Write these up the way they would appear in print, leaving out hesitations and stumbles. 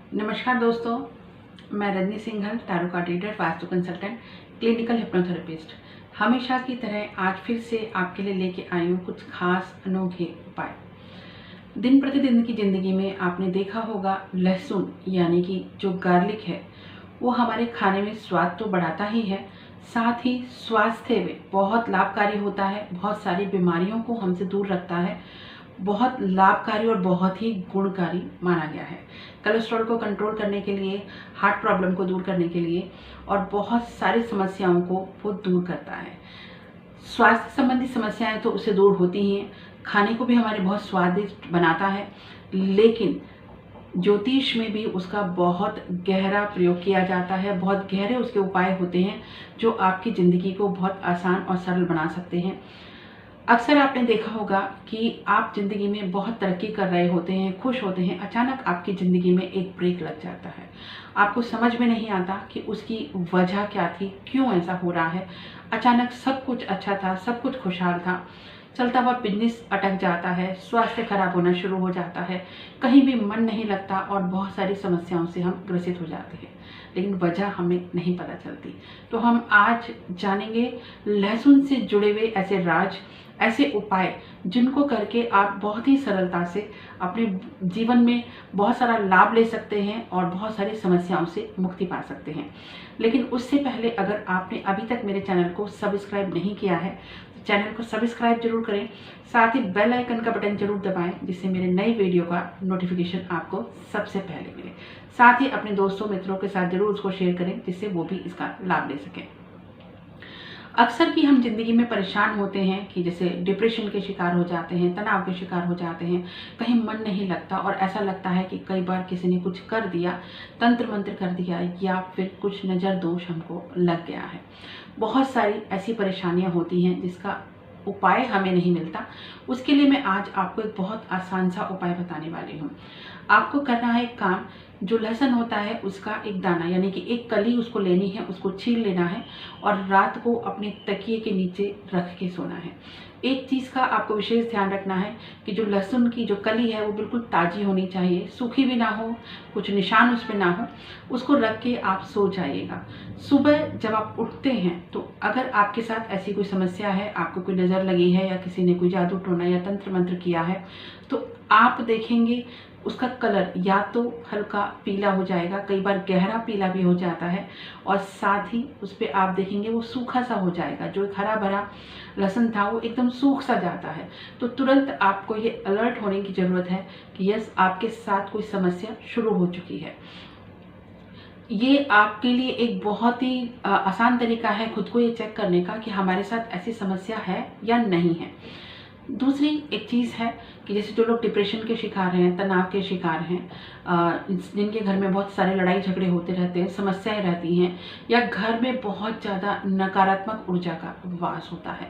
नमस्कार दोस्तों, मैं Rajni Singhal, tarot card reader, vastu consultant, clinical hypnotherapist. हमेशा की तरह आज फिर से आपके लिए लेके आई हूँ कुछ खास अनोखे उपाय। दिन प्रतिदिन की ज़िंदगी में आपने देखा होगा, लहसुन यानी कि जो गार्लिक है वो हमारे खाने में स्वाद तो बढ़ाता ही है, साथ ही स्वास्थ्य में बहुत लाभकारी होता है, बहुत सारी बीमारियों को हमसे दूर रखता है, बहुत लाभकारी और बहुत ही गुणकारी माना गया है। कोलेस्ट्रॉल को कंट्रोल करने के लिए, हार्ट प्रॉब्लम को दूर करने के लिए और बहुत सारी समस्याओं को वो दूर करता है। स्वास्थ्य संबंधी समस्याएं तो उससे दूर होती ही हैं, खाने को भी हमारे बहुत स्वादिष्ट बनाता है, लेकिन ज्योतिष में भी उसका बहुत गहरा प्रयोग किया जाता है। बहुत गहरे उसके उपाय होते हैं जो आपकी ज़िंदगी को बहुत आसान और सरल बना सकते हैं। अक्सर आपने देखा होगा कि आप ज़िंदगी में बहुत तरक्की कर रहे होते हैं, खुश होते हैं, अचानक आपकी ज़िंदगी में एक ब्रेक लग जाता है। आपको समझ में नहीं आता कि उसकी वजह क्या थी, क्यों ऐसा हो रहा है। अचानक सब कुछ अच्छा था, सब कुछ खुशहाल था, चलता हुआ बिजनेस अटक जाता है, स्वास्थ्य खराब होना शुरू हो जाता है, कहीं भी मन नहीं लगता और बहुत सारी समस्याओं से हम ग्रसित हो जाते हैं, लेकिन वजह हमें नहीं पता चलती। तो हम आज जानेंगे लहसुन से जुड़े हुए ऐसे राज, ऐसे उपाय जिनको करके आप बहुत ही सरलता से अपने जीवन में बहुत सारा लाभ ले सकते हैं और बहुत सारी समस्याओं से मुक्ति पा सकते हैं। लेकिन उससे पहले अगर आपने अभी तक मेरे चैनल को सब्सक्राइब नहीं किया है तो चैनल को सब्सक्राइब जरूर करें, साथ ही बेल आइकन का बटन जरूर दबाएं जिससे मेरे नई वीडियो का नोटिफिकेशन आपको सबसे पहले मिले। साथ ही अपने दोस्तों मित्रों के साथ जरूर उसको शेयर करें जिससे वो भी इसका लाभ ले सकें। अक्सर की हम जिंदगी में परेशान होते हैं कि जैसे डिप्रेशन के शिकार हो जाते हैं, तनाव के शिकार हो जाते हैं, कहीं मन नहीं लगता और ऐसा लगता है कि कई बार किसी ने कुछ कर दिया, तंत्र मंत्र कर दिया या फिर कुछ नज़र दोष हमको लग गया है। बहुत सारी ऐसी परेशानियां होती हैं जिसका उपाय हमें नहीं मिलता। उसके लिए मैं आज आपको एक बहुत आसान सा उपाय बताने वाली हूँ। आपको करना है एक काम, जो लहसुन होता है उसका एक दाना यानी कि एक कली उसको लेनी है, उसको छील लेना है और रात को अपने तकिए के नीचे रख के सोना है। एक चीज़ का आपको विशेष ध्यान रखना है कि जो लहसुन की जो कली है वो बिल्कुल ताज़ी होनी चाहिए, सूखी भी ना हो, कुछ निशान उस पर ना हो। उसको रख के आप सो जाइएगा। सुबह जब आप उठते हैं तो अगर आपके साथ ऐसी कोई समस्या है, आपको कोई नज़र लगी है या किसी ने कोई जादू टोना या तंत्र मंत्र किया है, तो आप देखेंगे उसका कलर या तो हल्का पीला हो जाएगा, कई बार गहरा पीला भी हो जाता है, और साथ ही उस पर आप देखेंगे वो सूखा सा हो जाएगा। जो एक हरा भरा लहसुन था वो एकदम सूख सा जाता है। तो तुरंत आपको ये अलर्ट होने की ज़रूरत है कि यस, आपके साथ कोई समस्या शुरू हो चुकी है। ये आपके लिए एक बहुत ही आसान तरीका है खुद को ये चेक करने का कि हमारे साथ ऐसी समस्या है या नहीं है। दूसरी एक चीज़ है कि जैसे जो लोग डिप्रेशन के शिकार हैं, तनाव के शिकार हैं, जिनके घर में बहुत सारे लड़ाई झगड़े होते रहते हैं, समस्याएं रहती हैं, या घर में बहुत ज़्यादा नकारात्मक ऊर्जा का वास होता है,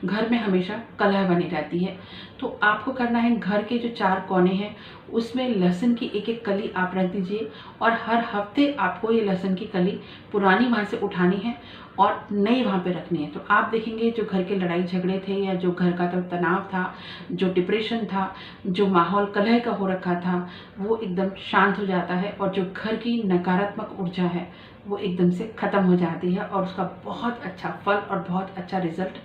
घर में हमेशा कलह बनी रहती है, तो आपको करना है घर के जो 4 कोने हैं उसमें लहसुन की एक एक कली आप रख दीजिए और हर हफ्ते आपको ये लहसुन की कली पुरानी वहाँ से उठानी है और नई वहाँ पे रखनी है। तो आप देखेंगे जो घर के लड़ाई झगड़े थे या जो घर का तनाव था, जो डिप्रेशन था, जो माहौल कलह का हो रखा था, वो एकदम शांत हो जाता है और जो घर की नकारात्मक ऊर्जा है वो एकदम से ख़त्म हो जाती है और उसका बहुत अच्छा फल और बहुत अच्छा रिजल्ट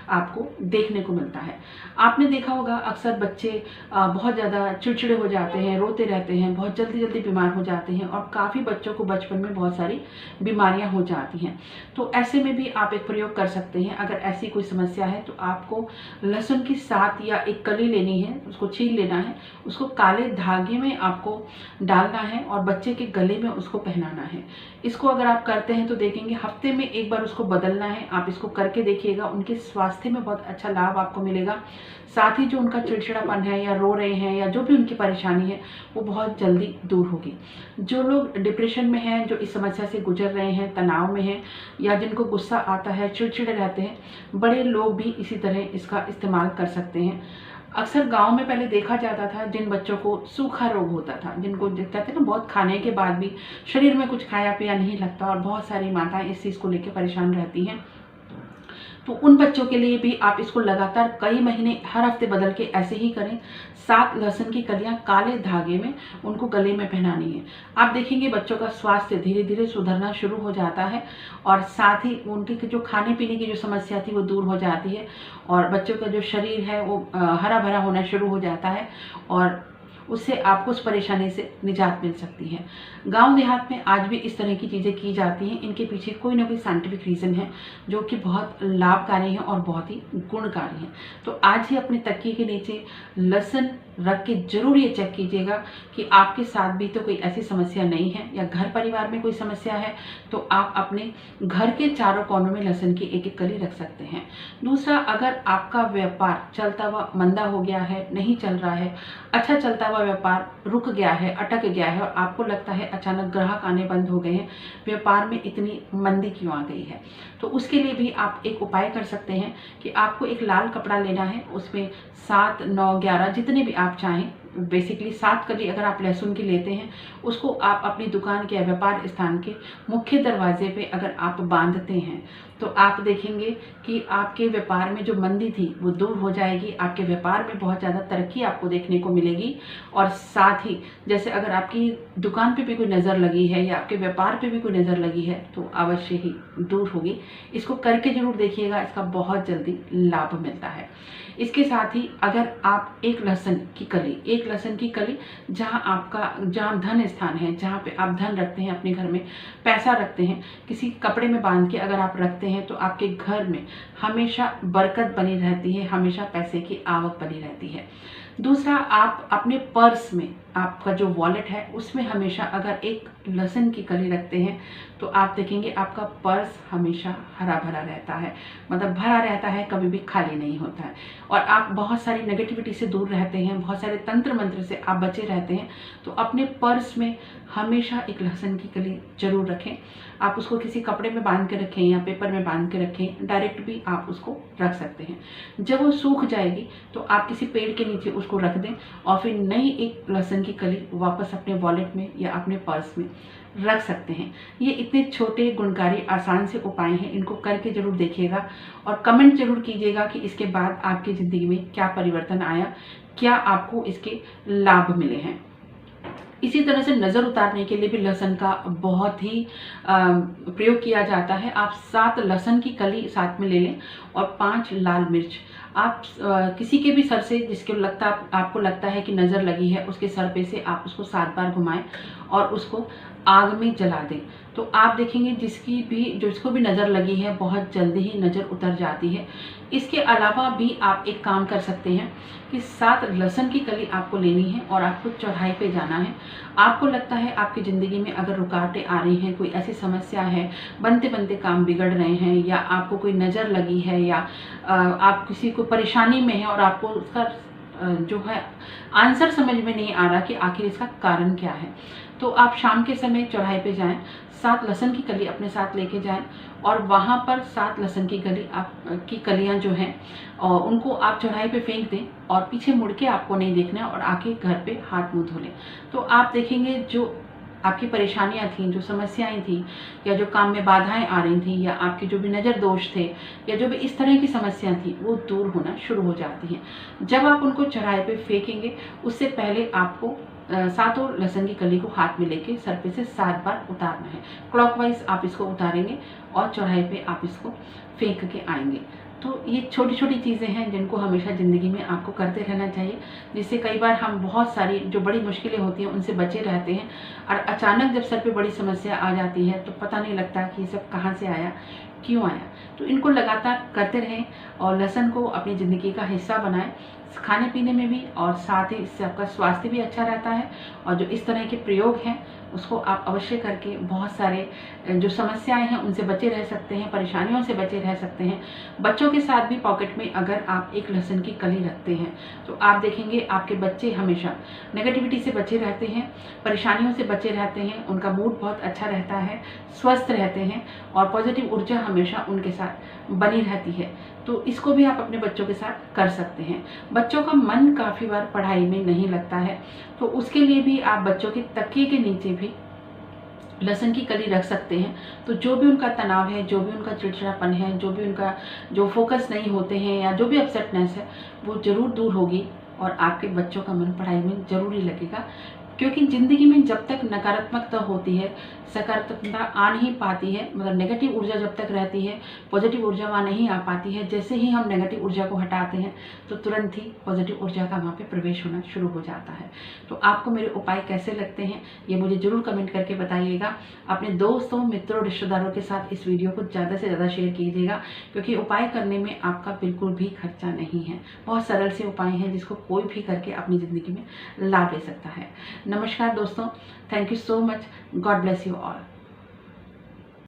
आपको देखने को मिलता है। आपने देखा होगा अक्सर बच्चे बहुत ज़्यादा चिड़चिड़े हो जाते हैं, रोते रहते हैं, बहुत जल्दी जल्दी बीमार हो जाते हैं और काफ़ी बच्चों को बचपन में बहुत सारी बीमारियां हो जाती हैं। तो ऐसे में भी आप एक प्रयोग कर सकते हैं। अगर ऐसी कोई समस्या है तो आपको लहसुन की 7 या 1 कली लेनी है, उसको छील लेना है, उसको काले धागे में आपको डालना है और बच्चे के गले में उसको पहनाना है। इसको अगर आप करते हैं तो देखेंगे हफ्ते में एक बार उसको बदलना है। आप इसको करके देखिएगा, उनके स्वास्थ्य में बहुत अच्छा लाभ आपको मिलेगा। साथ ही जो उनका चिड़चिड़ापन है या रो रहे हैं या जो भी उनकी परेशानी है वो बहुत जल्दी दूर होगी। जो लोग डिप्रेशन में हैं, जो इस समस्या से गुजर रहे हैं, तनाव में हैं या जिनको गुस्सा आता है, चिड़चिड़े रहते हैं, बड़े लोग भी इसी तरह इसका इस्तेमाल कर सकते हैं। अक्सर गांव में पहले देखा जाता था जिन बच्चों को सूखा रोग होता था, जिनको कहते हैं ना बहुत खाने के बाद भी शरीर में कुछ खाया पिया नहीं लगता और बहुत सारी माताएं इस चीज़ को लेकर परेशान रहती हैं, तो उन बच्चों के लिए भी आप इसको लगातार कई महीने हर हफ्ते बदल के ऐसे ही करें। 7 लहसुन की कलियां काले धागे में उनको गले में पहनानी है। आप देखेंगे बच्चों का स्वास्थ्य धीरे धीरे सुधरना शुरू हो जाता है और साथ ही उनकी जो खाने पीने की जो समस्या थी वो दूर हो जाती है और बच्चों का जो शरीर है वो हरा भरा होना शुरू हो जाता है और उससे आपको उस परेशानी से निजात मिल सकती है। गांव देहात में आज भी इस तरह की चीज़ें की जाती हैं। इनके पीछे कोई ना कोई साइंटिफिक रीज़न है जो कि बहुत लाभकारी है और बहुत ही गुणकारी है। तो आज ही अपने तकिए के नीचे लहसुन रख के जरूर ये चेक कीजिएगा कि आपके साथ भी तो कोई ऐसी समस्या नहीं है या घर परिवार में कोई समस्या है तो आप अपने घर के चारों कोनों में लहसुन की एक एक कली रख सकते हैं। दूसरा, अगर आपका व्यापार चलता हुआ मंदा हो गया है, नहीं चल रहा है, अच्छा चलता हुआ व्यापार रुक गया है, अटक गया है और आपको लगता है अचानक ग्राहक आने बंद हो गए हैं, व्यापार में इतनी मंदी क्यों आ गई है, तो उसके लिए भी आप एक उपाय कर सकते हैं कि आपको एक लाल कपड़ा लेना है, उसमें 7, 9, 11 जितने भी आप चाहें, बेसिकली 7 कली अगर आप लहसुन की लेते हैं उसको आप अपनी दुकान के या व्यापार स्थान के मुख्य दरवाजे पे अगर आप बांधते हैं तो आप देखेंगे कि आपके व्यापार में जो मंदी थी वो दूर हो जाएगी। आपके व्यापार में बहुत ज़्यादा तरक्की आपको देखने को मिलेगी और साथ ही जैसे अगर आपकी दुकान पे भी कोई नज़र लगी है या आपके व्यापार पे भी कोई नज़र लगी है तो अवश्य ही दूर होगी। इसको करके जरूर देखिएगा, इसका बहुत जल्दी लाभ मिलता है। इसके साथ ही अगर आप एक लहसुन की कली जहाँ धन स्थान है, जहाँ पे आप धन रखते हैं, अपने घर में पैसा रखते हैं, किसी कपड़े में बांध के अगर आप रखते हैं तो आपके घर में हमेशा बरकत बनी रहती है, हमेशा पैसे की आवक बनी रहती है। दूसरा, आप अपने पर्स में, आपका जो वॉलेट है उसमें हमेशा अगर एक लहसुन की कली रखते हैं तो आप देखेंगे आपका पर्स हमेशा हरा भरा रहता है, मतलब भरा रहता है, कभी भी खाली नहीं होता है और आप बहुत सारी नेगेटिविटी से दूर रहते हैं, बहुत सारे तंत्र मंत्र से आप बचे रहते हैं। तो अपने पर्स में हमेशा एक लहसुन की कली जरूर रखें। आप उसको किसी कपड़े में बांध के रखें या पेपर में बांध के रखें, डायरेक्ट भी आप उसको रख सकते हैं। जब वो सूख जाएगी तो आप किसी पेड़ के नीचे उसको रख दें और फिर नई एक लहसुन की कली वापस अपने वॉलेट में या अपने पर्स में रख सकते हैं। ये इतने छोटे गुणकारी आसान से उपाय हैं, इनको करके जरूर देखिएगा और कमेंट जरूर कीजिएगा कि इसके बाद आपकी ज़िंदगी में क्या परिवर्तन आया, क्या आपको इसके लाभ मिले हैं। इसी तरह से नज़र उतारने के लिए भी लहसुन का बहुत ही प्रयोग किया जाता है। आप 7 लहसुन की कली साथ में ले लें और 5 लाल मिर्च। आप किसी के भी सर से आपको लगता है कि नज़र लगी है, उसके सर पे से आप उसको 7 बार घुमाएं और उसको आग में जला दें। तो आप देखेंगे जिसको भी नज़र लगी है बहुत जल्दी ही नज़र उतर जाती है। इसके अलावा भी आप एक काम कर सकते हैं कि 7 लहसुन की कली आपको लेनी है और आपको चौराहे पे जाना है। आपको लगता है आपकी ज़िंदगी में अगर रुकावटें आ रही हैं, कोई ऐसी समस्या है, बनते बनते काम बिगड़ रहे हैं या आपको कोई नज़र लगी है या आप किसी को परेशानी में है और आपको उसका जो है आंसर समझ में नहीं आ रहा कि आखिर इसका कारण क्या है, तो आप शाम के समय चौराहे पे जाएं, 7 लहसुन की कली अपने साथ लेके जाएं और वहाँ पर 7 लहसुन की कलियाँ जो हैं और उनको आप चौराहे पे फेंक दें और पीछे मुड़ के आपको नहीं देखना है और आके घर पे हाथ मुंह धो लें। तो आप देखेंगे जो आपकी परेशानियां थी, जो समस्याएं थी या जो काम में बाधाएं आ रही थी या आपके जो भी नज़र दोष थे या जो भी इस तरह की समस्याएं थी वो दूर होना शुरू हो जाती हैं। जब आप उनको चौराहे पे फेंकेंगे उससे पहले आपको 7 लहसुन की कली को हाथ में लेके सर पे से 7 बार उतारना है। क्लॉकवाइज आप इसको उतारेंगे और चौराहे पे आप इसको फेंक के आएंगे। तो ये छोटी छोटी चीज़ें हैं जिनको हमेशा ज़िंदगी में आपको करते रहना चाहिए, जिससे कई बार हम बहुत सारी जो बड़ी मुश्किलें होती हैं उनसे बचे रहते हैं और अचानक जब सर पे बड़ी समस्या आ जाती है तो पता नहीं लगता कि ये सब कहाँ से आया, क्यों आया। तो इनको लगातार करते रहें और लहसुन को अपनी ज़िंदगी का हिस्सा बनाएं, खाने पीने में भी, और साथ ही इससे आपका स्वास्थ्य भी अच्छा रहता है। और जो इस तरह के प्रयोग हैं उसको आप अवश्य करके बहुत सारे जो समस्याएं हैं उनसे बचे रह सकते हैं, परेशानियों से बचे रह सकते हैं। बच्चों के साथ भी पॉकेट में अगर आप एक लहसुन की कली रखते हैं तो आप देखेंगे आपके बच्चे हमेशा नेगेटिविटी से बचे रहते हैं, परेशानियों से बचे रहते हैं, उनका मूड बहुत अच्छा रहता है, स्वस्थ रहते हैं और पॉजिटिव ऊर्जा हमेशा उनके साथ बनी रहती है। तो इसको भी आप अपने बच्चों के साथ कर सकते हैं। बच्चों का मन काफ़ी बार पढ़ाई में नहीं लगता है तो उसके लिए भी आप बच्चों के तकिए के नीचे भी लहसुन की कली रख सकते हैं। तो जो भी उनका तनाव है, जो भी उनका चिड़चिड़ापन है, जो भी उनका जो फोकस नहीं होते हैं या जो भी अपसेटनेस है, वो ज़रूर दूर होगी और आपके बच्चों का मन पढ़ाई में ज़रूरी लगेगा। क्योंकि ज़िंदगी में जब तक नकारात्मकता होती है, सकारात्मकता आ नहीं पाती है, मतलब नेगेटिव ऊर्जा जब तक रहती है, पॉजिटिव ऊर्जा वहाँ नहीं आ पाती है। जैसे ही हम नेगेटिव ऊर्जा को हटाते हैं तो तुरंत ही पॉजिटिव ऊर्जा का वहाँ पे प्रवेश होना शुरू हो जाता है। तो आपको मेरे उपाय कैसे लगते हैं ये मुझे ज़रूर कमेंट करके बताइएगा। अपने दोस्तों, मित्रों, रिश्तेदारों के साथ इस वीडियो को ज़्यादा से ज़्यादा शेयर कीजिएगा, क्योंकि उपाय करने में आपका बिल्कुल भी खर्चा नहीं है। बहुत सरल से उपाय हैं जिसको कोई भी करके अपनी ज़िंदगी में लाभ ले सकता है। नमस्कार दोस्तों, thank you so much, God bless you all.